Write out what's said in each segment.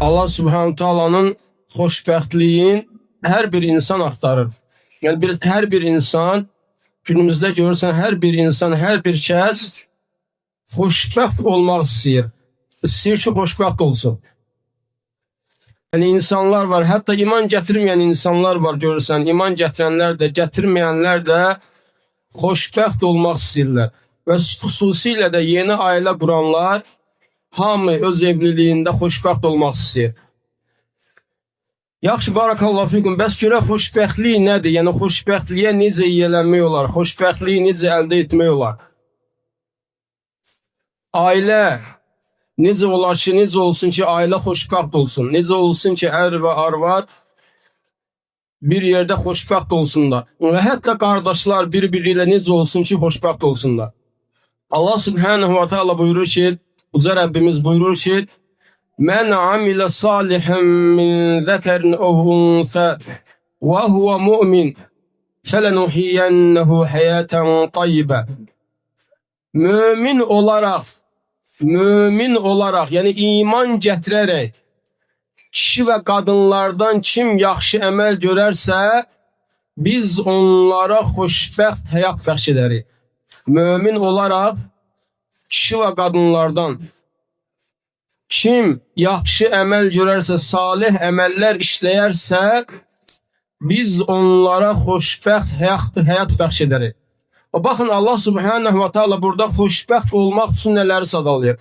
Allah Subhanahu Taala'nın xoşbəxtliyin hər bir insan axtarır. Yəni hər bir insan günümüzdə görürsən, hər bir insan, hər bir kəs xoşbəxt olmaq istəyir. İstəyir ki, xoşbəxt olsun. Yəni insanlar var, hətta iman gətirməyən insanlar var görürsən. İman gətirənlər də, gətirməyənlər də xoşbəxt olmaq istəyirlər. Və xüsusilə də yeni ailə quranlar hamı öz evliliyində xoşbəxt olmaq istəyir. Yaxşı, barakallahu fikum. Bəs görə xoşbəxtlik nədir? Yəni xoşbəxtliyə necə yiyələnmək olar? Xoşbəxtliyi necə əldə etmək olar? Ailə necə olar ki, necə olsun ki, ailə xoşbəxt olsun? Necə olsun ki, ər və arvad bir yerdə xoşbəxt olsunlar? Və hətta qardaşlar bir-biri ilə necə olsun ki, xoşbəxt olsunlar? Allah Subhanahu wa Taala buyurur ki, Uca Rəbbimiz buyurur ki, "Men amile salihan min zekerin ev unsa ve huve mu'min felenuhiyennehu hayaten tayyibe." Mümin olarak yani iman gətirərək kişi və qadınlardan kim yaxşı əməl görərsə, biz onlara xoşbəxt həyat bəxş edərik. Mümin olarak kişi və qadınlardan kim yaxşı əməl görərsə, salih əməllər işləyərsə, biz onlara xoşbəxt həyat bəxş edərik. Baxın, Allah Subhanahu wa Taala burada xoşbəxt olmaq üçün nələri sadalayır?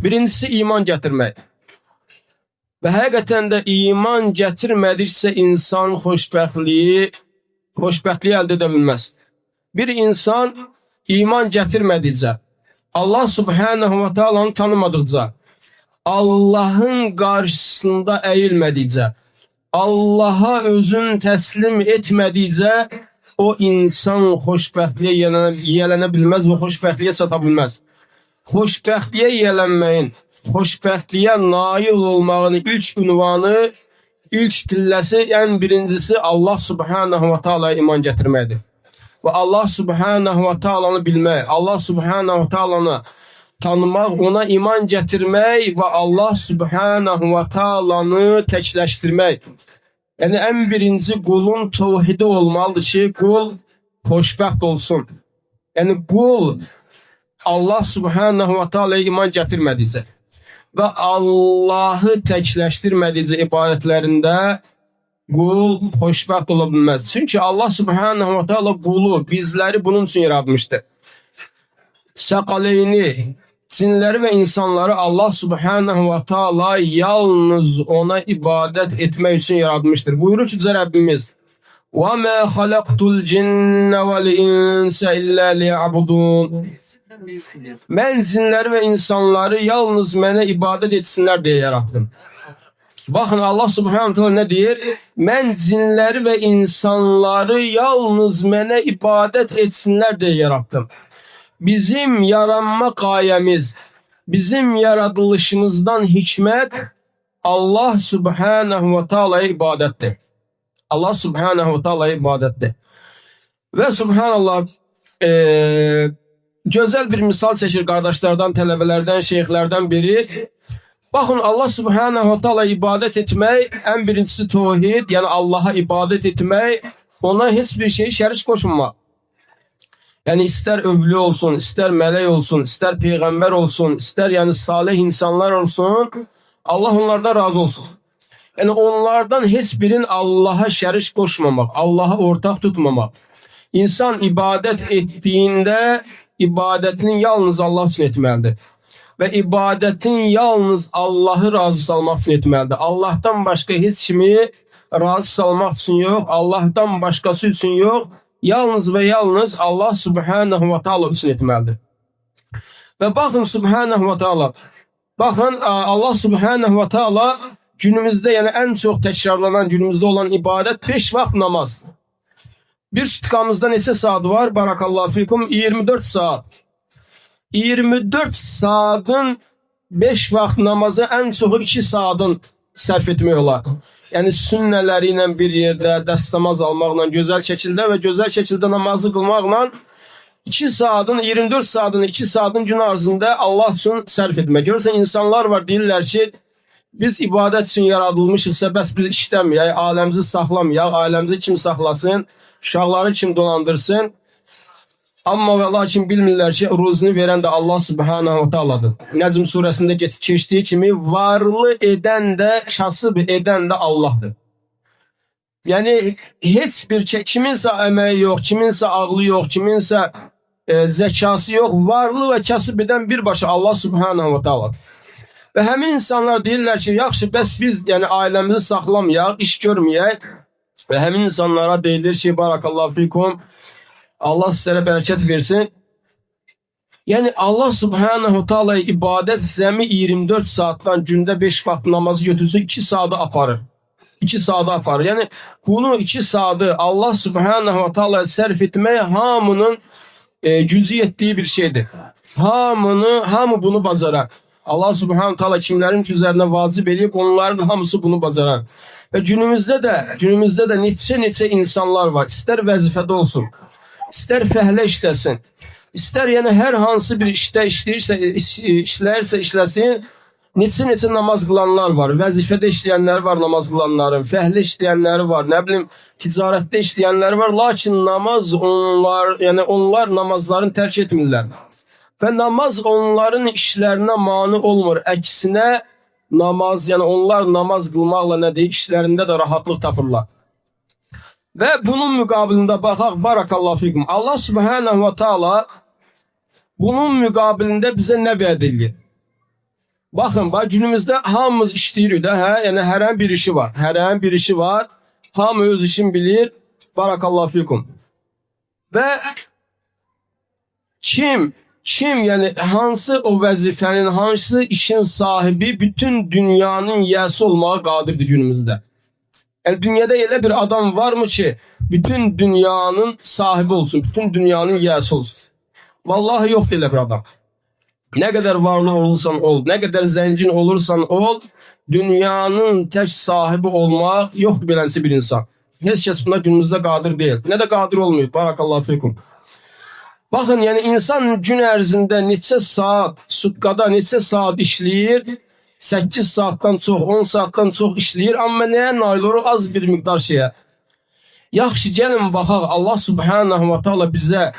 Birincisi iman gətirmək. Və həqiqətən də iman gətirmədikcə insan xoşbəxtliyi əldə edə bilməz. Bir insan iman gətirmədikcə, Allah Subhanahu wa Taala'nı tanımadıkça, Allah'ın karşısında əyilmədikcə, Allah'a özün təslim etmədikcə, o insan xoşbəxtliyə yiyələnə bilməz və xoşbəxtliyə çata bilməz. Xoşbəxtliyə yiyələnməyin, xoşbəxtliyə nail olmağın ilk ünvanı, ilk tilləsi, ən birincisi Allah Subhanahu wa Taala'ya iman gətirməkdir. Və Allah Subhanahu wa Taala'nı bilmək, Allah Subhanahu wa Taala'nı tanımaq, ona iman gətirmək və Allah Subhanahu wa Taala'nı təkləşdirmək. Yəni ən birinci qulun tevhidi olmalıdır ki, qul xoşbəxt olsun. Yəni qul Allah Subhanahu wa Taala'ya iman gətirmədikcə və Allahı təkləşdirmədikcə ibadətlərində qul xoşbəxt ola bilməz. Çünki Allah Subhanahu wa Taala qulu, bizləri bunun üçün yaratmışdır. Səqaleyni, cinləri və insanları Allah Subhanahu wa Taala yalnız ona ibadət etmək üçün yaratmışdır. Buyurur ki, Rəbbimiz: "Və mə xalaqtul cinnə vəl insə illə liya'budun." Mən cinləri və insanları yalnız mənə ibadət etsinlər deyə yarattım. Baxın, Allah Subhanahu wa Taala nə deyir? Mən cinləri və insanları yalnız mənə ibadət etsinlər deyə yarattım. Bizim yaranma qayəmiz, bizim yaradılışımızdan hikmət Allah Subhanahu wa Taala'ya ibadətdir. Allah Subhanahu wa Taala'ya ibadətdir. Və Subhanallah, gözəl bir misal çəkir qardaşlardan, tələbələrdən, şeyxlərdən biri. Baxın, Allah Subhanahu wa Taala ibadət etmək, ən birincisi tevhid, yəni Allah'a ibadət etmək, ona heç bir şey şərik qoşulmaq. Yəni istər övliya olsun, istər mələk olsun, istər peyğəmbər olsun, istər yəni salih insanlar olsun, Allah onlardan razı olsun. Yəni onlardan heç birini Allah'a şərik qoşmamaq, Allah'a ortaq tutmamaq. İnsan ibadət etdiyində ibadətini yalnız Allah üçün etməlidir. Və ibadətin yalnız Allah'ı razı salmaq üçün etməlidir. Allah'tan başqa heç kimi razı salmaq üçün yox, Allah'tan başqası üçün yox, yalnız və yalnız Allah Subhanahu wa Taala üçün etməlidir. Və baxın Subhanahu wa Taala, baxın Allah Subhanahu wa Taala günümüzdə, yəni ən çox təkrarlanan günümüzdə olan ibadət 5 vaxt namazdır. Bir sütkamızda neçə saat var? Barakallahu fikum, 24 saat. 24 saatın 5 vaxt namazı ən çoxu 2 saatın sərf etmək olar. Yəni sünnələri ilə bir yerdə dəstəmaz almaqla, gözəl şəkildə və gözəl şəkildə namazı qılmaqla 2 saatın, 24 saatın, 2 saatın gün arzında Allah üçün sərf etmək. Görürsən, insanlar var, deyirlər ki, Biz ibadət üçün yaradılmışıqsa, bəs biz işləməyək, ailəmizi saxlamayaq, ailəmizi kim saxlasın, uşaqları kim dolandırsın. Amma və lakin bilmirlər ki, ruzunu verən də Allah subhanahu ta'aladır. Nəcm surəsində keçdiyi kimi varlı edən də, kasıb edən də Allahdır. Yəni heç bir kiminsə əməyi yox, kiminsə ağlı yox, kiminsə zəkası yox, varlı və kasıb edən birbaşa Allah subhanahu ta'aladır. Və həmin insanlar deyirlər ki, yaxşı, bəs biz yəni ailəmizi saxlamayaq, iş görməyək. Və həmin insanlara deyilir ki, barakallahu fikum, Allah sizlərə bərəkət versin. Yəni Allah subhanahu ta'ala ibadət cəmi 24 saatdan gündə 5 vaxt namazı götürsə 2 saatı aparır. 2 saatı aparır. Yəni bunu 2 saatı Allah subhanahu ta'ala sərf etmək hamının gücü yetdiyi bir şeydir. Hamı bunu bacarar. Allah subhanahu ta'ala kimlərin üzərinə vacib eləyib, onların hamısı bunu bacarar. Və günümüzdə də neçə insanlar var. İstər vəzifədə olsun, istər fəhlə işləsin, istər yəni hər hansı bir işdə işlərsə işləsin, neçə namaz qılanlar var. Vəzifədə işləyənlər var, namaz qılanların, fəhlə işləyənləri var, nə bilim, ticarətdə işləyənlər var. Lakin onlar namazlarını tərk etmirlər. Və namaz onların işlərinə mane olmur. Əksinə yəni onlar namaz qılmaqla nədir? İşlərində də rahatlıq tapırlar. Və bunun müqabilində baxaq, barakallahu fikum. Allah subhanahu wa ta'ala bunun müqabilində bizə nə vəd edir? Baxın, günümüzdə hamımız işləyirik də, yəni hərən bir işi var. Hamı öz işini bilir. Barakallahu fikum. Və kim yəni hansı o vəzifənin, hansı işin sahibi bütün dünyanın yiyəsi olmağa qadirdir günümüzdə. Yəni dünyada elə bir adam varmı ki, bütün dünyanın sahibi olsun, bütün dünyanın yiyəsi olsun? Vallahi yoxdur elə bir adam. Nə qədər varlı olursan ol, nə qədər zəngin olursan ol, dünyanın tək sahibi olmaq yoxdur beləncə bir insan. Heç kəs buna günümüzdə qadir deyil. Nə də qadir olmuyor. Barakallahu fikum. Baxın, yəni insan gün ərzində neçə saat, sutkada neçə saat işləyir, 8 saatdan çox, 10 saatdan çox işləyir, amma nəyə nail olur? Az bir miqdar şeyə. Yaxşı, gəlin baxaq, Allah subhanahu wa ta'ala bizə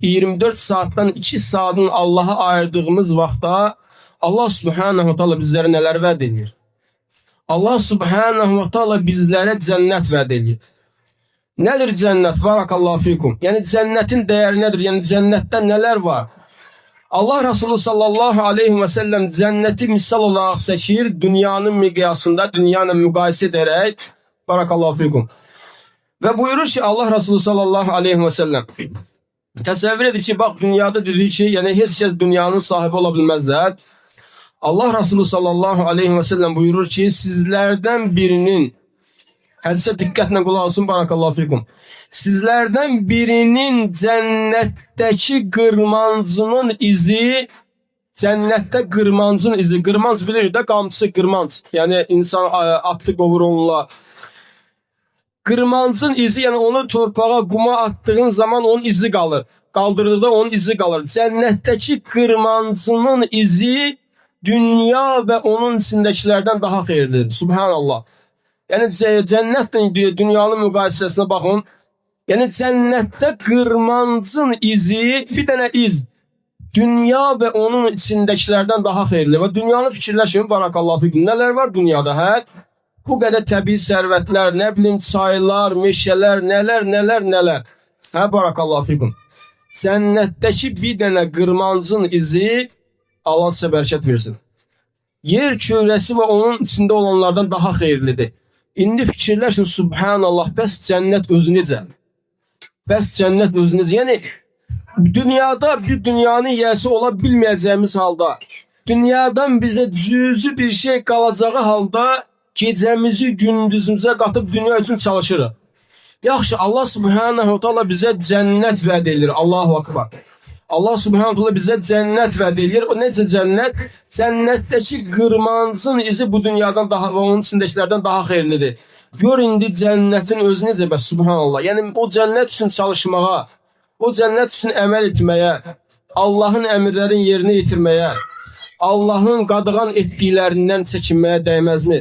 24 saatdan 2 saatın Allaha ayırdığımız vaxtda Allah subhanahu wa ta'ala bizlərə nələr vəd edir? Allah subhanahu wa ta'ala bizlərə cənnət vəd edir. Nədir cənnət? Barakallahu fikum. Yəni cənnətin dəyəri nədir? Yəni cənnətdə nələr var? Allah Resulü sallallahu aleyhi və səlləm cənnəti misal olaraq çəkir, dünyanın miqyasında, dünyanı müqayisə edərək. Barakallahu fikum. Və buyurur ki, Allah Resulü sallallahu aleyhi və səlləm təsəvvür edir ki, bax dünyada dedik ki, yəni heç kəs dünyanın sahibi ola bilməzlər. Allah Resulü sallallahu aleyhi və səlləm buyurur ki, sizlərdən birinin, hədisə diqqətlə qulaq olsun, barakallahu fikum. Sizlərdən birinin cənnətdəki qırmancının izi, cənnətdə qırmancının izi, qırmanc bilirik də, qamçı, qırmanc. Yəni insan atı qovur onunla. Qırmancın izi, yəni onu torpağa, quma attığın zaman onun izi qalır. Qaldırdıqda onun izi qalır. Cənnətdəki qırmancının izi dünya və onun içindəkilərdən daha xeyirlidir. Subhanallah. Yəni cənnətlə dünyanın müqayisəsinə baxın. Yəni cənnətdə qırmancın izi, bir dənə iz, dünya və onun içindəkilərdən daha xeyirli. Və dünyanı fikirləşin, barakallahu fikum. Nələr var dünyada, hə? Bu qədər təbii sərvətlər, nə bilim, çaylar, meşələr, nələr. Hə, barakallahu fikum. Cənnətdəki bir dənə qırmancın izi Allah sizə bərəkət versin. Yer kürəsi və onun içində olanlardan daha xeyirlidir. İndi fikirləşin, subhanallah, bəs cənnət özü necə? Yəni, dünyada bir dünyanın yiyəsi ola bilməyəcəyimiz halda, dünyadan bizə cüzi bir şey qalacağı halda, gecəmizi gündüzümüzə qatıb dünya üçün çalışırıq. Yaxşı, Allah subhanahu ta'ala bizə cənnət vəd edir. Allahu akbar. Allah subhanahu ta'ala bizə cənnət vəd edir. O necə cənnət? Cənnətdəki qırmancın izi bu dünyadan daha və onun içindəkilərdən daha xeyirlidir. Gör indi cənnətin özü necə bəs, subhanallah. Yəni o cənnət üçün çalışmağa, o cənnət üçün əməl etməyə, Allahın əmrlərini yerinə yetirməyə, Allah'ın qadağan etdiklərindən çəkinməyə dəyməzmi?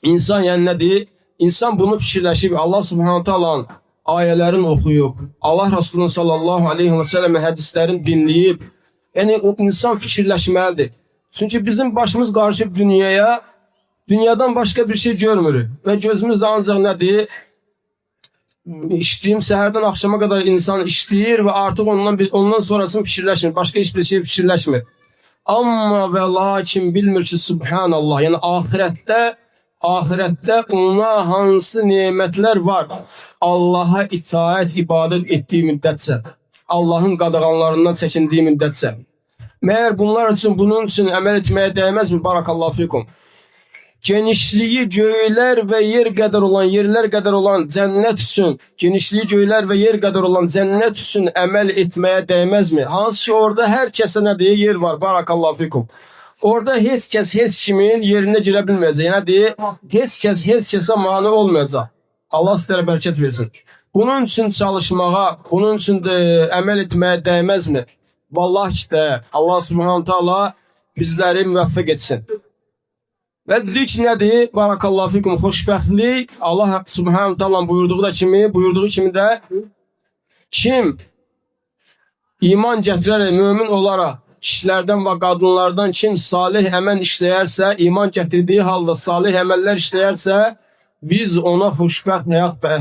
İnsan yəni nədir? İnsan bunu fikirləşib Allah Subhanahu Taala'nın ayələrini oxuyub, Allah Resulü sallallahu aleyhi ve sellem hədislərini dinləyib, yəni o insan fikirləşməlidir. Çünki bizim başımız qarışıb dünyaya, dünyadan başqa bir şey görmürük və gözümüz də ancaq nədir? İşləyim, səhərdən axşama qədər insan işləyir və artıq ondan sonrasını fikirləşmir, başqa hiçbir şey fikirləşmir. Amma və lakin bilmir ki, subhanallah, yəni ahirətdə ona hansı nemətlər var? Allah'a itaət, ibadət etdiyi müddətcə, Allah'ın qadağanlarından çəkindiyi müddətcə. Məyər bunun üçün əməl etməyə dəyməzmi? Barakallahu fikum. Genişliyi göylər və yer qədər olan, yerlər qədər olan cənnət üçün, genişliyi göylər və yer qədər olan cənnət üçün əməl etməyə dəyməzmi? Hansı ki orada hər kəsə nə deyə yer var? Barakallahu fikum. Orada heç kəs heç kimin yerinə girə bilməyəcək. Yəni deyir, heç kəsə mane olmayacaq. Allah sizlərə bərəkət versin. Bunun üçün çalışmağa, bunun üçün də əməl etməyə dəyməzmi? Vallahi ki də Allah Subhanahu Taala bizləri müvəffəq etsin. Və dedik ki, nədir? Barakallahu fikum, xoşbəxtlik. Allah Subhanahu Taala buyurduğu kimi də kim iman gətirərək, mömin olaraq kişilərdən və qadınlardan kim salih əməl işləyərsə, iman gətirdiyi halda salih əməllər işləyərsə, biz ona xoşbəxt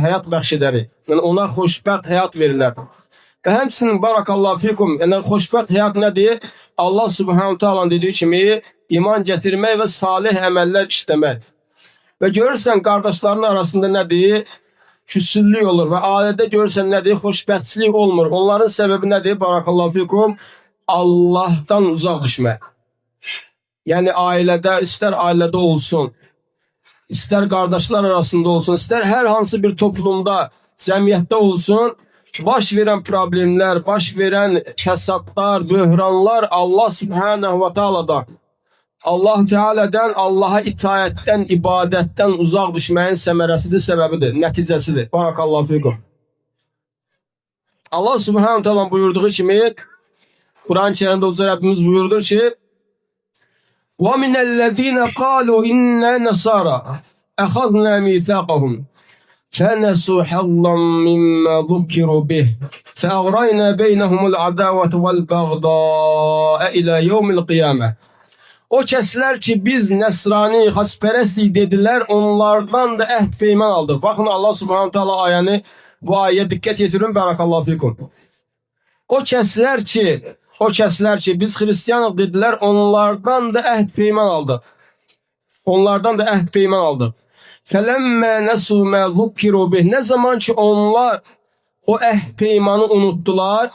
həyat bəxş edərik. Yəni ona xoşbəxt həyat verilər. Və həmçinin barakallahu fikum, yəni xoşbəxt həyat nədir? Allah Subhanahu Taala'nın dediyi kimi iman gətirmək və salih əməllər işləmək. Və görürsən qardaşların arasında nədir? Küsüllük olur və ailədə görürsən nədir? Xoşbəxtçilik olmur. Onların səbəbi nədir? Barakallahu fikum, Allah'tan uzaq düşmək. Yəni ailədə, istər ailədə olsun, istər qardaşlar arasında olsun, istər hər hansı bir toplumda, cəmiyyətdə olsun, baş verən problemlər, baş verən kəsadlar, böhranlar Allah Subhanahu ve Taala'dan, Allah Teala'dan, Allah'a itaətdən, ibadətdən uzaq düşməyin səmərəsidir, səbəbidir, nəticəsidir. Barakallahu fikum. Allah Subhanahu Taala buyurduğu kimi, Kur'an-ı Kerim'de Uca Rabbimiz buyurdu ki, وَمِنَ الَّذ۪ينَ قَالُوا اِنَّا نَصَارَى اَخَذْنَا مِيثَاقَهُمْ فَنَسُوا حَظًّا مِمَّا ذُكِّرُوا بِهِ فَأَغْرَيْنَا بَيْنَهُمُ الْعَدَاوَةَ وَالْبَغْضَاءَ إِلَى يَوْمِ الْقِيَامَةِ. O kəslər ki, biz nəsrani, xaspərəstlik dedilər, onlardan da əhd peyman aldık. Bakın Allah Subhanahu Taala ayəni, bu ayəyə diqqət yetirin, barakallahu fikum. O kəslər ki, biz Hristiyanıq dedilər, onlardan da əhd peyman aldıq. Onlardan da əhd peyman aldıq. Fələmmə nəsu mə zukkiru bih. Ne zaman ki onlar o əhd peymanı unuttular,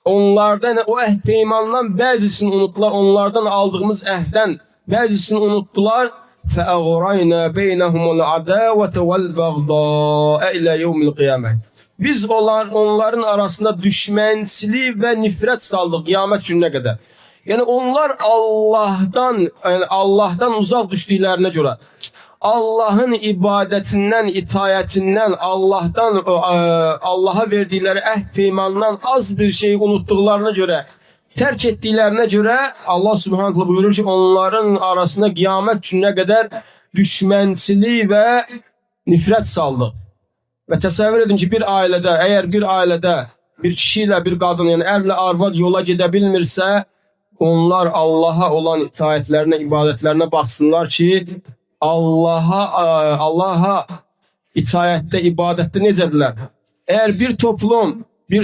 onlardan o əhd peymandan bəzisini unuttular, onlardan aldığımız əhddən bəzisini unuttular. Fəəğrayna beynəhumul adavətə vəl bəğdaə ilə yevmil qiyamət. Biz onların arasında düşmənçilik və nifrət saldıq qiyamət gününə qədər. Yəni onlar Allah'tan uzaq düşdüklərinə görə, Allah'ın ibadetinden, itayetinden, Allah'a verdikleri əhd peymanından az bir şeyi unuttuklarına göre, terk ettiklerine göre Allah Subhanahu Teala buyurur ki onların arasında kıyamet gününe kadar düşmənçilik ve nifrət saldı. Ve təsəvvür edin ki eğer bir ailede bir kişiyle bir kadın, yani erle arvad yola gidebilmirsə, onlar Allah'a olan itaətlərinə, ibadetlerine baksınlar ki Allah'a itayette, ibadette necədirlər? Eğer bir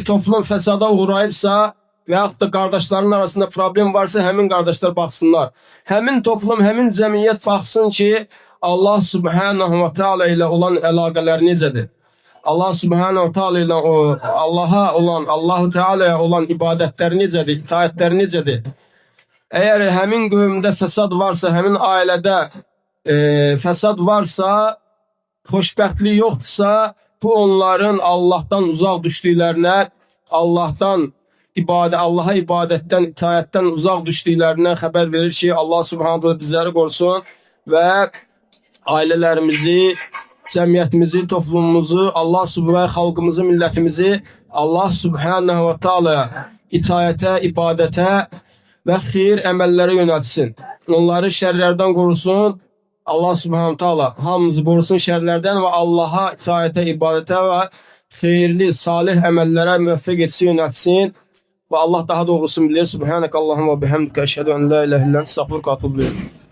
toplum fesada uğrayıbsa ve da kardeşlerin arasında problem varsa həmin kardeşler baksınlar. Həmin toplum, həmin cəmiyyət baksın ki Allah Subhanahu ve Taala ile olan əlaqələr necədir? Allah Subhanahu Taala ile Allah-u Teala'ya olan ibadetleri necədir? İtaətləri necədir? Eğer həmin qövmdə fesad varsa, həmin ailədə fesad varsa, xoşbəxtlik yoxdursa, bu onların Allah'tan uzaq düşdüklərinə, Allah'a ibadətdən, itaətdən uzaq düşdüklərinə xəbər verir ki, Allah Subhanahu Taala bizləri qorusun və ailələrimizi, cəmiyyətimizi, toplumumuzu, Allah Subhanahu xalqımızı, millətimizi Allah Subhanahu Taala itayətə, ibadətə və xeyir əməllərə yönəltsin. Onları şərlərdən qorusun. Allah Subhanahu Taala hamımızı qorusun şərlərdən və Allaha itaətə, ibadətə və xeyirli, salih əməllərə müvəffəq etsin, yönəltsin. Və Allah daha doğrusunu bilir. Subhanakallahumma və bihamdika əşhədu en la ilahe illə ente estağfiruke və etûbü ileyk.